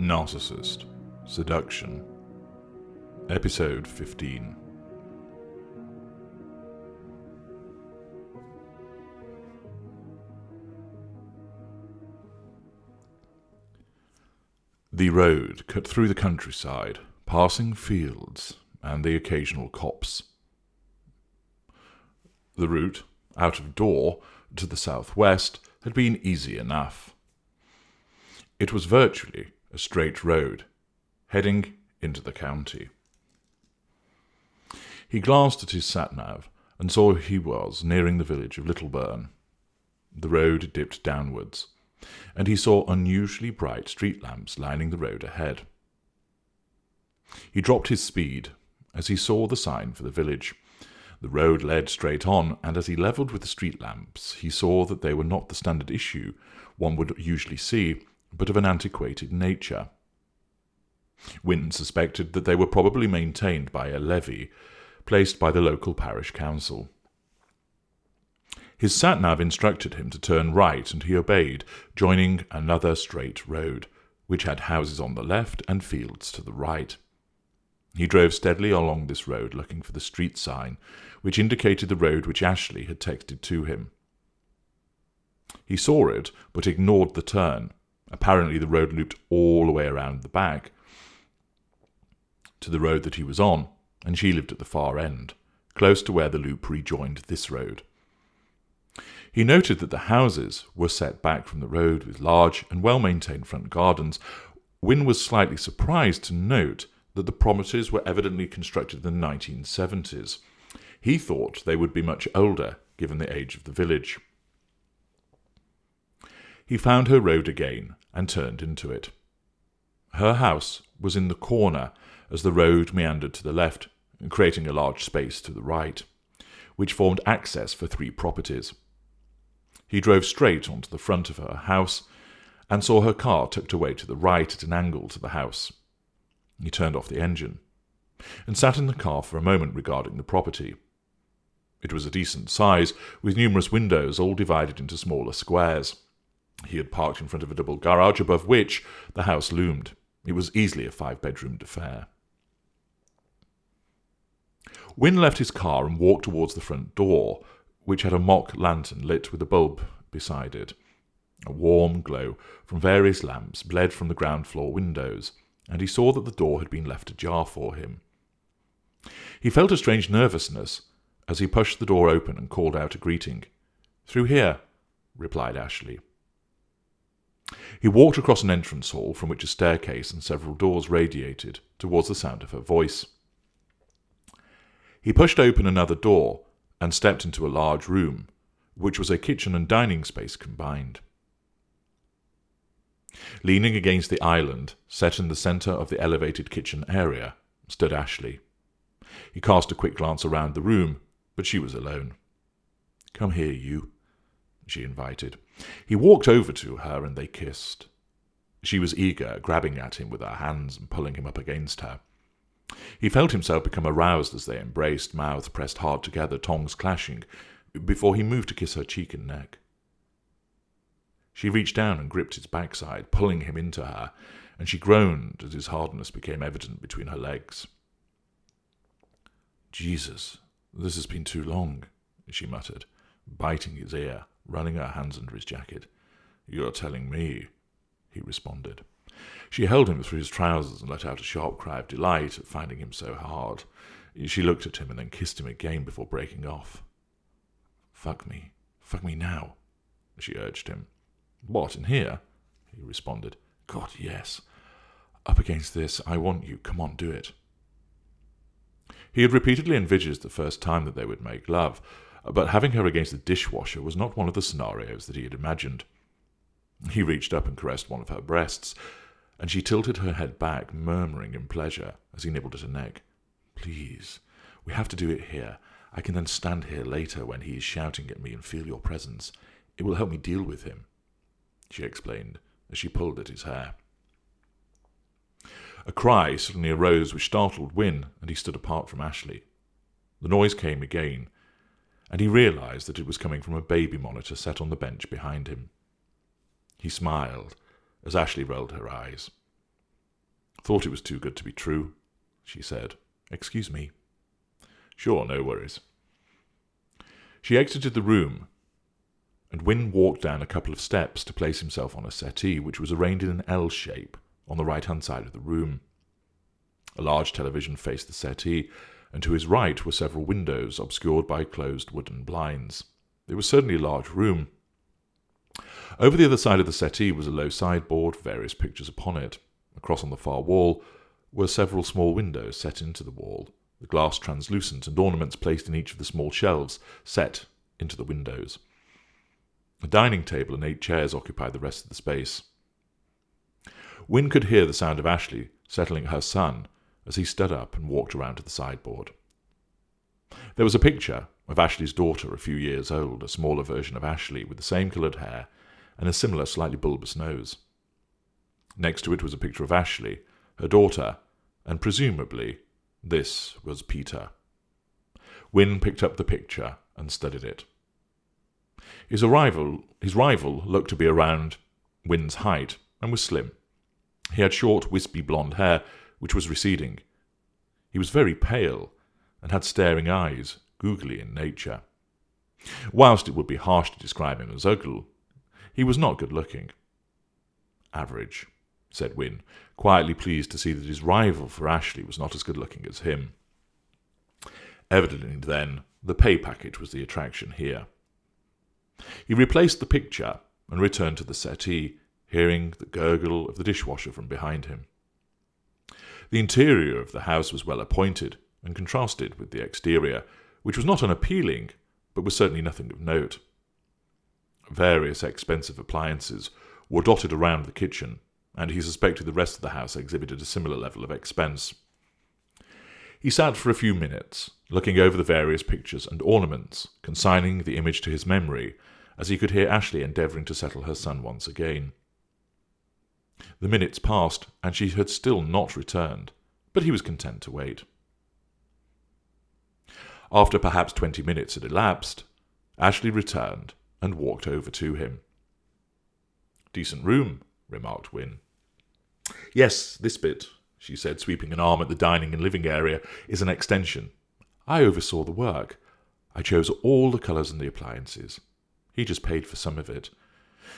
Narcissist, Seduction, Episode 15. The road cut through the countryside, passing fields and the occasional copse. The route, out of door, to the southwest, had been easy enough. It was virtually a straight road, heading into the county. He glanced at his sat-nav and saw he was nearing the village of Little Byrne. The road dipped downwards, and he saw unusually bright street lamps lining the road ahead. He dropped his speed as he saw the sign for the village. The road led straight on, and as he levelled with the street lamps, he saw that they were not the standard issue one would usually see, but of an antiquated nature. Wynne suspected that they were probably maintained by a levy placed by the local parish council. His sat-nav instructed him to turn right, and he obeyed, joining another straight road, which had houses on the left and fields to the right. He drove steadily along this road, looking for the street sign, which indicated the road which Ashleigh had texted to him. He saw it, but ignored the turn. Apparently the road looped all the way around the back to the road that he was on, and she lived at the far end, close to where the loop rejoined this road. He noted that the houses were set back from the road with large and well-maintained front gardens. Wynne was slightly surprised to note that the properties were evidently constructed in the 1970s. He thought they would be much older, given the age of the village. He found her road again and turned into it. Her house was in the corner as the road meandered to the left, creating a large space to the right, which formed access for 3 properties. He drove straight onto the front of her house and saw her car tucked away to the right at an angle to the house. He turned off the engine and sat in the car for a moment regarding the property. It was a decent size, with numerous windows all divided into smaller squares. He had parked in front of a double garage above which the house loomed. It was easily a 5-bedroomed affair. Wynne left his car and walked towards the front door, which had a mock lantern lit with a bulb beside it. A warm glow from various lamps bled from the ground floor windows, and he saw that the door had been left ajar for him. He felt a strange nervousness as he pushed the door open and called out a greeting. "Through here," replied Ashleigh. He walked across an entrance hall from which a staircase and several doors radiated towards the sound of her voice. He pushed open another door and stepped into a large room, which was a kitchen and dining space combined. Leaning against the island, set in the centre of the elevated kitchen area, stood Ashleigh. He cast a quick glance around the room, but she was alone. "Come here, you," she invited. He walked over to her and they kissed. She was eager, grabbing at him with her hands and pulling him up against her. He felt himself become aroused as they embraced, mouths pressed hard together, tongues clashing, before he moved to kiss her cheek and neck. She reached down and gripped his backside, pulling him into her, and she groaned as his hardness became evident between her legs. "Jesus, this has been too long," she muttered, biting his ear, running her hands under his jacket. "You're telling me," he responded. She held him through his trousers and let out a sharp cry of delight at finding him so hard. She looked at him and then kissed him again before breaking off. Fuck me now," she urged him. "What, in here?" he responded. "God, yes. Up against this, I want you. Come on, do it." He had repeatedly envisaged the first time that they would make love, but having her against the dishwasher was not one of the scenarios that he had imagined. He reached up and caressed one of her breasts, and she tilted her head back, murmuring in pleasure as he nibbled at her neck. "Please, we have to do it here. I can then stand here later when he is shouting at me and feel your presence. It will help me deal with him," she explained as she pulled at his hair. A cry suddenly arose which startled Wynne, and he stood apart from Ashleigh. The noise came again, and he realized that it was coming from a baby monitor set on the bench behind him. He smiled as Ashleigh rolled her eyes. Thought it was too good to be true, she said. Excuse me. Sure, no worries. She exited the room, and Wynne walked down a couple of steps to place himself on a settee, which was arranged in an L shape on the right-hand side of the room. A large television faced the settee, and to his right were several windows obscured by closed wooden blinds. It was certainly a large room. Over the other side of the settee was a low sideboard, various pictures upon it. Across on the far wall were several small windows set into the wall, the glass translucent, and ornaments placed in each of the small shelves set into the windows. A dining table and 8 chairs occupied the rest of the space. Wynne could hear the sound of Ashleigh settling her son as he stood up and walked around to the sideboard. There was a picture of Ashleigh's daughter, a few years old, a smaller version of Ashleigh with the same coloured hair and a similar slightly bulbous nose. Next to it was a picture of Ashleigh, her daughter, and presumably this was Peter. Wynne picked up the picture and studied it. His rival looked to be around Wynne's height and was slim. He had short, wispy blonde hair, which was receding. He was very pale and had staring eyes, googly in nature. Whilst it would be harsh to describe him as ugly, he was not good-looking. Average, said Wynne, quietly pleased to see that his rival for Ashleigh was not as good-looking as him. Evidently, then, the pay packet was the attraction here. He replaced the picture and returned to the settee, hearing the gurgle of the dishwasher from behind him. The interior of the house was well appointed and contrasted with the exterior, which was not unappealing, but was certainly nothing of note. Various expensive appliances were dotted around the kitchen, and he suspected the rest of the house exhibited a similar level of expense. He sat for a few minutes, looking over the various pictures and ornaments, consigning the image to his memory, as he could hear Ashleigh endeavouring to settle her son once again. The minutes passed, and she had still not returned, but he was content to wait. After perhaps 20 minutes had elapsed, Ashleigh returned and walked over to him. "Decent room," remarked Wynne. "Yes, this bit," she said, sweeping an arm at the dining and living area, "is an extension. I oversaw the work. I chose all the colours and the appliances. He just paid for some of it.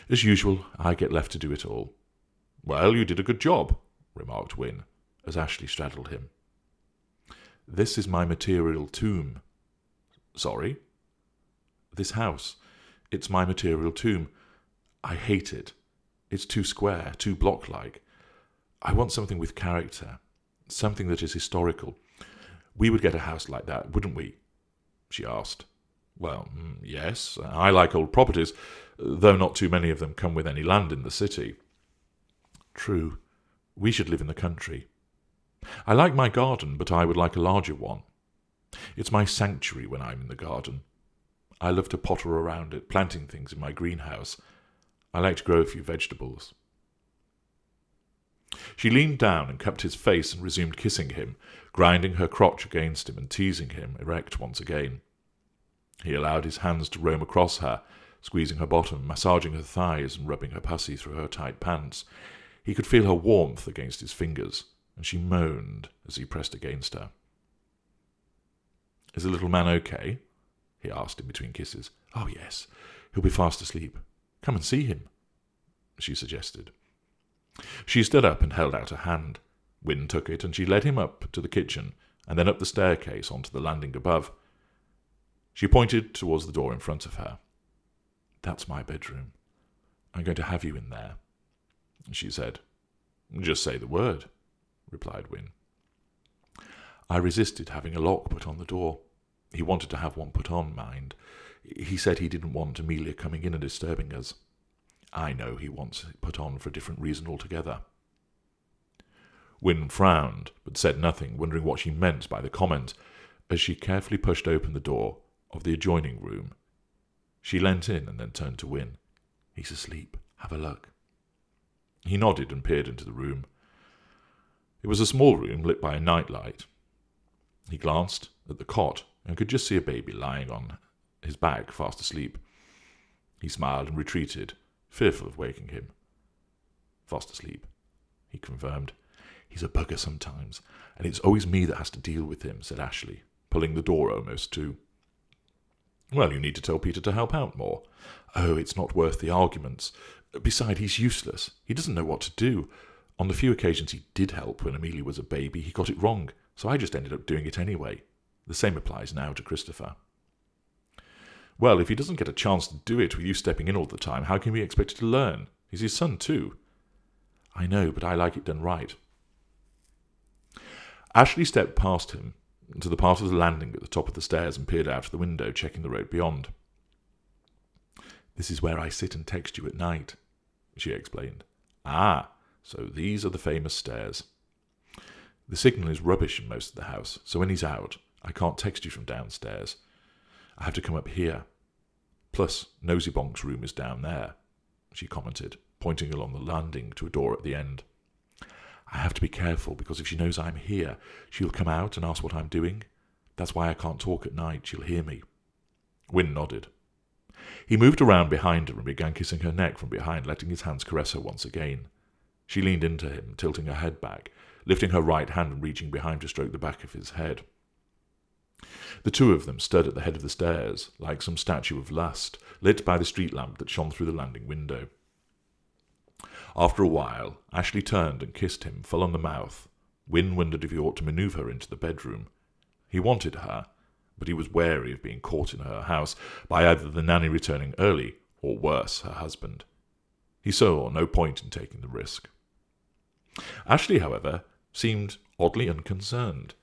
As usual, I get left to do it all." "Well, you did a good job," remarked Wynne, as Ashleigh straddled him. "This is my material tomb." "Sorry?" "This house. It's my material tomb. I hate it. It's too square, too block-like. I want something with character, something that is historical. We would get a house like that, wouldn't we?" she asked. "Well, yes. I like old properties, though not too many of them come with any land in the city." "True. We should live in the country. I like my garden, but I would like a larger one. It's my sanctuary when I'm in the garden. I love to potter around it, planting things in my greenhouse. I like to grow a few vegetables." She leaned down and cupped his face and resumed kissing him, grinding her crotch against him and teasing him erect once again. He allowed his hands to roam across her, squeezing her bottom, massaging her thighs and rubbing her pussy through her tight pants. He could feel her warmth against his fingers, and she moaned as he pressed against her. "Is the little man okay?" he asked in between kisses. "Oh, yes. He'll be fast asleep. Come and see him," she suggested. She stood up and held out a hand. Wynne took it, and she led him up to the kitchen, and then up the staircase onto the landing above. She pointed towards the door in front of her. "That's my bedroom. I'm going to have you in there," she said. "Just say the word," replied Wynne. I resisted having a lock put on the door. He wanted to have one put on, mind. He said he didn't want Amelia coming in and disturbing us. I know he wants it put on for a different reason altogether. Wynne frowned, but said nothing, wondering what she meant by the comment, as she carefully pushed open the door of the adjoining room. She leant in and then turned to Wynne. "He's asleep. Have a look." He nodded and peered into the room. It was a small room lit by a nightlight. He glanced at the cot and could just see a baby lying on his back, fast asleep. He smiled and retreated, fearful of waking him. "Fast asleep," he confirmed. He's a bugger sometimes, and it's always me that has to deal with him, said Ashleigh, pulling the door almost to. Well, you need to tell Peter to help out more. Oh, it's not worth the arguments. Besides, he's useless. He doesn't know what to do. On the few occasions he did help when Amelia was a baby, he got it wrong, so I just ended up doing it anyway. The same applies now to Christopher. Well, if he doesn't get a chance to do it with you stepping in all the time, how can we expect him to learn? He's his son too. I know, but I like it done right. Ashleigh stepped past him to the part of the landing at the top of the stairs and peered out of the window, checking the road beyond. This is where I sit and text you at night, she explained. Ah, so these are the famous stairs. The signal is rubbish in most of the house, so when he's out, I can't text you from downstairs. I have to come up here. Plus, Nosy Bonk's room is down there, she commented, pointing along the landing to a door at the end. I have to be careful, because if she knows I'm here, she'll come out and ask what I'm doing. That's why I can't talk at night. She'll hear me. Wynne nodded. He moved around behind her and began kissing her neck from behind, letting his hands caress her once again. She leaned into him, tilting her head back, lifting her right hand and reaching behind to stroke the back of his head. The two of them stood at the head of the stairs, like some statue of lust, lit by the street lamp that shone through the landing window. After a while, Ashleigh turned and kissed him full on the mouth. Wynne wondered if he ought to manoeuvre her into the bedroom. He wanted her, but he was wary of being caught in her house by either the nanny returning early, or worse, her husband. He saw no point in taking the risk. Ashleigh, however, seemed oddly unconcerned.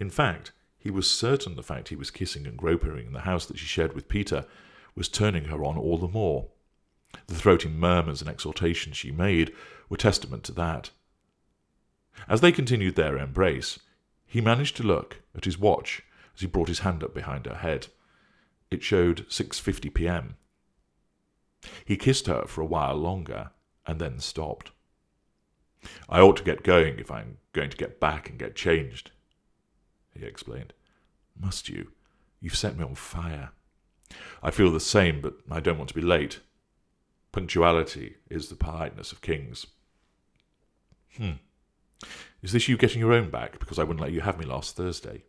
In fact, he was certain the fact he was kissing and groping in the house that she shared with Peter was turning her on all the more. The throaty murmurs and exhortations she made were testament to that. As they continued their embrace, he managed to look at his watch as he brought his hand up behind her head. It showed 6:50 p.m. He kissed her for a while longer, and then stopped. I ought to get going if I'm going to get back and get changed, he explained. Must you? You've set me on fire. I feel the same, but I don't want to be late. Punctuality is the politeness of kings. Is this you getting your own back because I wouldn't let you have me last Thursday?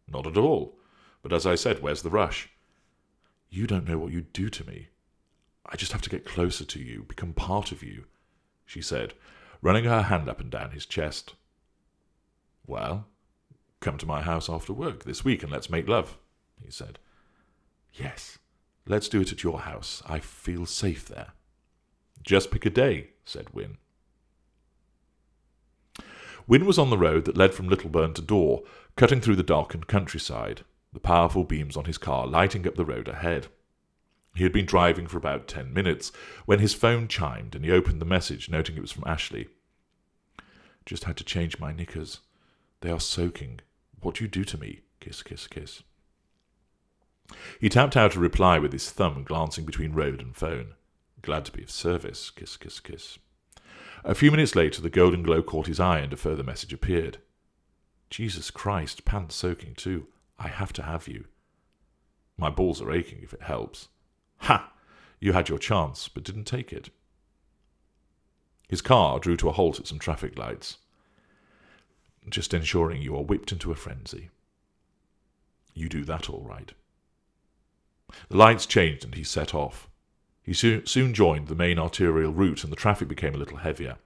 Not at all. But as I said, where's the rush? You don't know what you'd do to me. I just have to get closer to you, become part of you, she said, running her hand up and down his chest. Well, come to my house after work this week and let's make love, he said. Yes, let's do it at your house. I feel safe there. Just pick a day, said Wynne. Wynne was on the road that led from Little Byrne to Dor, cutting through the darkened countryside, the powerful beams on his car lighting up the road ahead. He had been driving for about 10 minutes when his phone chimed and he opened the message, noting it was from Ashleigh. Just had to change my knickers. They are soaking. What do you do to me? Kiss, kiss, kiss. He tapped out a reply with his thumb, glancing between road and phone. Glad to be of service. Kiss, kiss, kiss. A few minutes later, the golden glow caught his eye and a further message appeared. Jesus Christ, pants soaking too. I have to have you. My balls are aching, if it helps. Ha! You had your chance, but didn't take it. His car drew to a halt at some traffic lights. Just ensuring you are whipped into a frenzy. You do that all right. The lights changed and he set off. He soon joined the main arterial route and the traffic became a little heavier.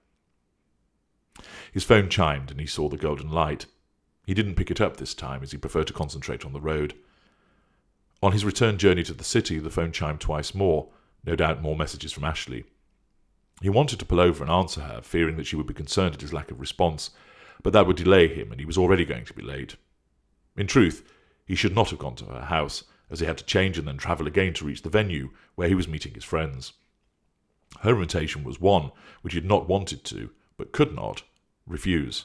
His phone chimed and he saw the golden light. He didn't pick it up this time as he preferred to concentrate on the road. On his return journey to the city, the phone chimed twice more, no doubt more messages from Ashleigh. He wanted to pull over and answer her, fearing that she would be concerned at his lack of response, but that would delay him and he was already going to be late. In truth, he should not have gone to her house, as he had to change and then travel again to reach the venue where he was meeting his friends. Her invitation was one which he had not wanted to, but could not, refuse.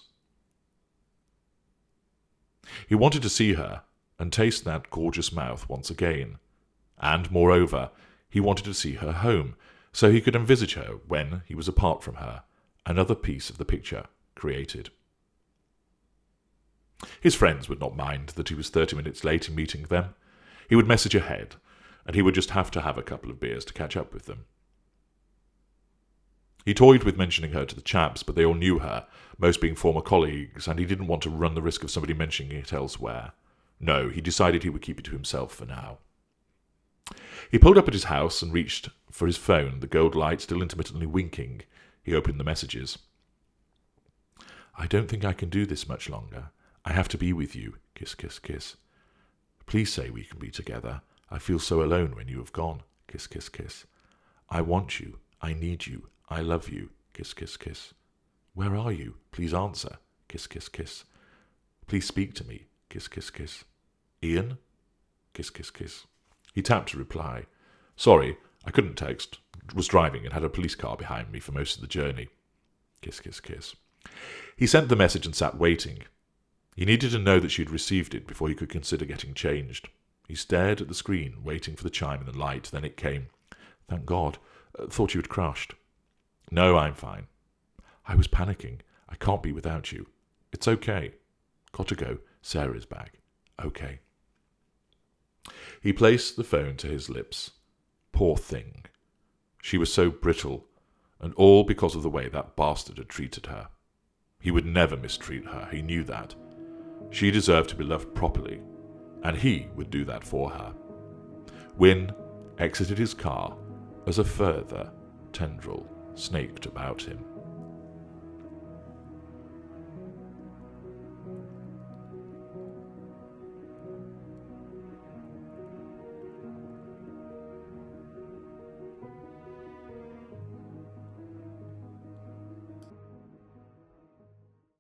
He wanted to see her and taste that gorgeous mouth once again, and, moreover, he wanted to see her home, so he could envisage her when he was apart from her, another piece of the picture created. His friends would not mind that he was 30 minutes late in meeting them. He would message ahead, and he would just have to have a couple of beers to catch up with them. He toyed with mentioning her to the chaps, but they all knew her, most being former colleagues, and he didn't want to run the risk of somebody mentioning it elsewhere. No, he decided he would keep it to himself for now. He pulled up at his house and reached for his phone, the gold light still intermittently winking. He opened the messages. I don't think I can do this much longer. I have to be with you. Kiss, kiss, kiss. Please say we can be together. I feel so alone when you have gone. Kiss, kiss, kiss. I want you. I need you. I love you. Kiss, kiss, kiss. Where are you? Please answer. Kiss, kiss, kiss. Please speak to me. Kiss, kiss, kiss. Ian? Kiss, kiss, kiss. He tapped to reply. Sorry, I couldn't text. Was driving and had a police car behind me for most of the journey. Kiss, kiss, kiss. He sent the message and sat waiting. He needed to know that she had received it before he could consider getting changed. He stared at the screen, waiting for the chime in the light. Then it came. Thank God. Thought you had crashed. No, I'm fine. I was panicking. I can't be without you. It's okay. Got to go. Sarah's back. Okay. He placed the phone to his lips. Poor thing. She was so brittle, and all because of the way that bastard had treated her. He would never mistreat her, he knew that. She deserved to be loved properly, and he would do that for her. Wynne exited his car as a further tendril snaked about him.